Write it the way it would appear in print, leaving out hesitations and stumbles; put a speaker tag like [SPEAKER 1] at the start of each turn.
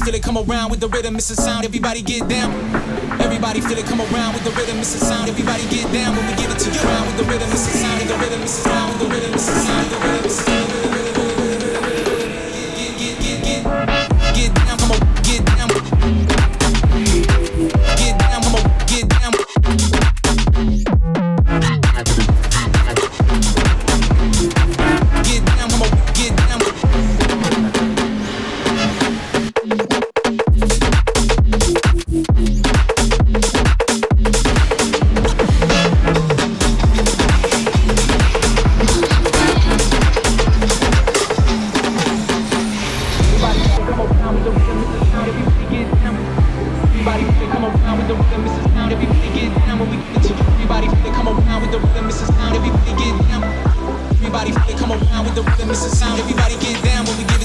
[SPEAKER 1] feel it, come around with the rhythm, it's a sound, everybody get down. Everybody feel it, come around with the rhythm, it's a sound, everybody get down when we give it to you. Around with the rhythm, it's a sound, the rhythm, it's a sound, with the rhythm, it's a sound, the rhythm, it's a sound. Get down, come on, get down. Get down, come on, get down. Get down, come on, get down. Everybody get down when we give it.